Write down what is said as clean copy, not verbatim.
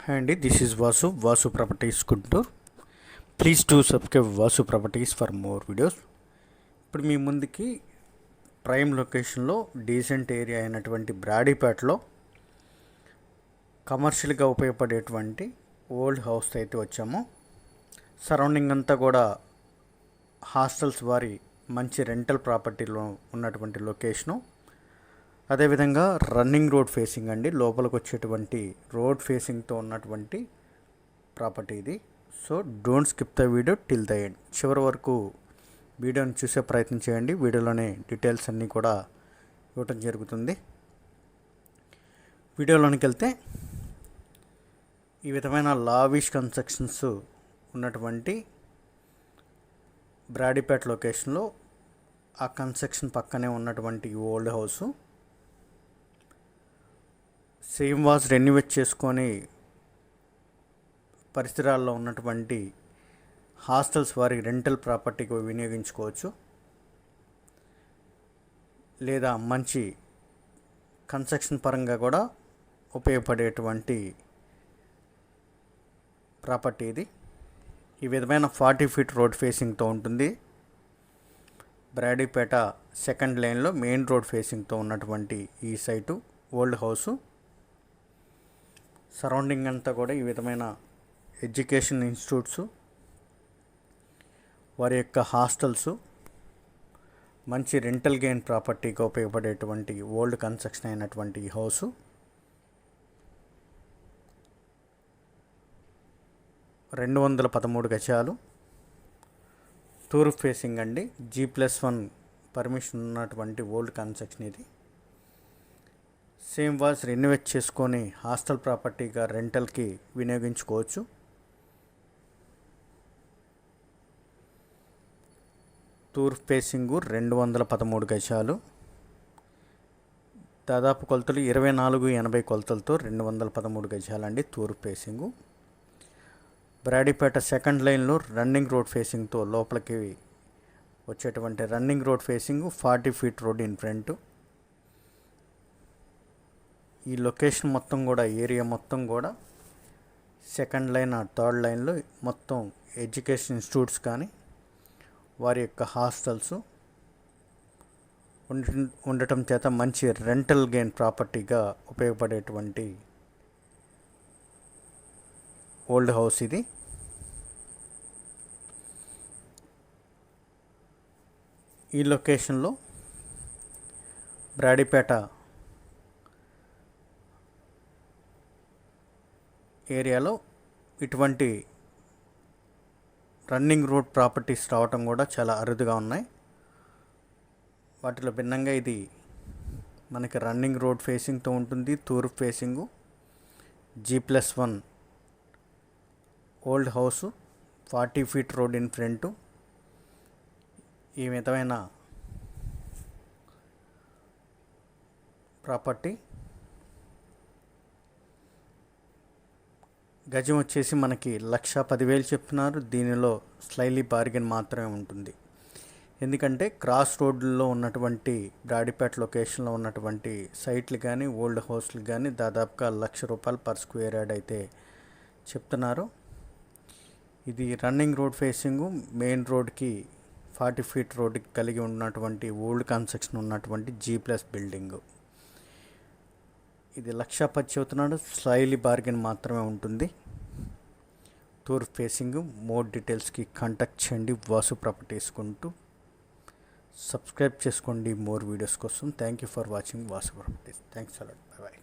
Hi Andy, this is Vasu Properties Guntur. Please do subscribe Vasu Properties for more videos. ఇప్పుడు మీ ముందుకి prime లొకేషన్లో decent area అయినటువంటి బ్రాడీపేటలో కమర్షియల్గా ఉపయోగపడేటువంటి ఓల్డ్ హౌస్ అయితే వచ్చాము. సరౌండింగ్ అంతా కూడా హాస్టల్స్ వారి మంచి రెంటల్ ప్రాపర్టీలో ఉన్నటువంటి లొకేషను. అదేవిధంగా రన్నింగ్ రోడ్ ఫేసింగ్ అండి, లోపలికి వచ్చేటువంటి రోడ్ ఫేసింగ్తో ఉన్నటువంటి ప్రాపర్టీ ఇది. So don't skip the video till the end. చివరి వరకు వీడియోని చూసే ప్రయత్నం చేయండి. వీడియోలోనే డీటెయిల్స్ అన్నీ కూడా ఇవ్వటం జరుగుతుంది. వీడియోలోనికి వెళ్తే ఈ విధమైన లావిష్ కన్స్ట్రక్షన్స్ ఉన్నటువంటి బ్రాడీపేట లొకేషన్లో ఆ కన్స్ట్రక్షన్ పక్కనే ఉన్నటువంటి old house same was renovate చేసుకొని పరిసరాల్లో ఉన్నటువంటి హాస్టల్స్ వారి రెంటల్ ప్రాపర్టీకి వినియోగించుకోవచ్చు, లేదా మంచి కన్స్ట్రక్షన్ పరంగా కూడా ఉపయోగపడేటువంటి ప్రాపర్టీ ఇది. ఈ విధమైన 40 ఫీట్ రోడ్ ఫేసింగ్తో ఉంటుంది. బ్రాడీపేట సెకండ్ లైన్లో మెయిన్ రోడ్ ఫేసింగ్తో ఉన్నటువంటి ఈ సైటు ఓల్డ్ హౌసు. సరౌండింగ్ అంతా కూడా ఈ విధమైన ఎడ్యుకేషన్ ఇన్స్టిట్యూట్స్, వారి యొక్క హాస్టల్స్, మంచి రెంటల్ గెయిన్ ప్రాపర్టీగా ఉపయోగపడేటువంటి ఓల్డ్ కన్స్ట్రక్షన్ అయినటువంటి ఈ హౌసు 213 గజాలు, తూర్పు ఫేసింగ్ అండి. G+1 పర్మిషన్ ఉన్నటువంటి ఓల్డ్ కన్స్ట్రక్షన్ ఇది. సేమ్ వాజ్ రెన్యువేట్ చేసుకొని హాస్టల్ ప్రాపర్టీగా రెంటల్కి వినియోగించుకోవచ్చు. తూర్పు ఫేసింగు 213 గజాలు, దాదాపు కొలతలు 24-80 కొలతలతో 213 గజాలండి తూర్పు ఫేసింగు. బ్రాడీపేట సెకండ్ లైన్లో రన్నింగ్ రోడ్ ఫేసింగ్తో లోపలికి వచ్చేటువంటి running road facing 40 feet road in front. ఈ లొకేషన్ మొత్తం కూడా ఏరియా మొత్తం కూడా సెకండ్ లైన్ థర్డ్ లైన్లో మొత్తం ఎడ్యుకేషన్ ఇన్స్టిట్యూట్స్ కానీ వారి యొక్క హాస్టల్స్ ఉండటం చేత మంచి రెంటల్ గెయిన్ ప్రాపర్టీగా ఉపయోగపడేటువంటి ఓల్డ్ హౌస్ ఇది. ఈ లొకేషన్లో బ్రాడీపేట ఏరియాలో ఇటువంటి రన్నింగ్ రోడ్ ప్రాపర్టీస్ రావటం కూడా చాలా అరుదుగా ఉన్నాయి. వాటిలో భిన్నంగా ఇది మనకి రన్నింగ్ రోడ్ ఫేసింగ్తో ఉంటుంది. తూర్పు facing, G+1 old house, 40 feet road in front. ఈ విధమైన ప్రాపర్టీ గజం వచ్చేసి మనకి 1,10,000 చెప్తున్నారు. దీనిలో స్లైలీ బార్గెన్ మాత్రమే ఉంటుంది. ఎందుకంటే క్రాస్ రోడ్లో ఉన్నటువంటి బ్రాడీపేట లొకేషన్లో ఉన్నటువంటి సైట్లు కానీ ఓల్డ్ హౌస్లు కానీ దాదాపుగా ₹1,00,000 పర్ స్క్వేర్ యార్డ్ అయితే చెప్తున్నారు. ఇది రన్నింగ్ రోడ్ ఫేసింగు, మెయిన్ రోడ్కి 40 ఫీట్ రోడ్కి కలిగి ఉన్నటువంటి ఓల్డ్ కన్స్ట్రక్షన్ ఉన్నటువంటి G+ బిల్డింగు. ఇది 1,10,000 చెబుతున్నాడు. స్లైలీ బార్గెన్ మాత్రమే ఉంటుంది. తూర్పు ఫేసింగ్. మోర్ డీటెయిల్స్కి కాంటాక్ట్ చేయండి వాసు ప్రాపర్టీస్ కుంటూ. సబ్స్క్రైబ్ చేసుకోండి మోర్ వీడియోస్ కోసం. Thank you for watching Vasu Properties. Thanks a lot. Bye.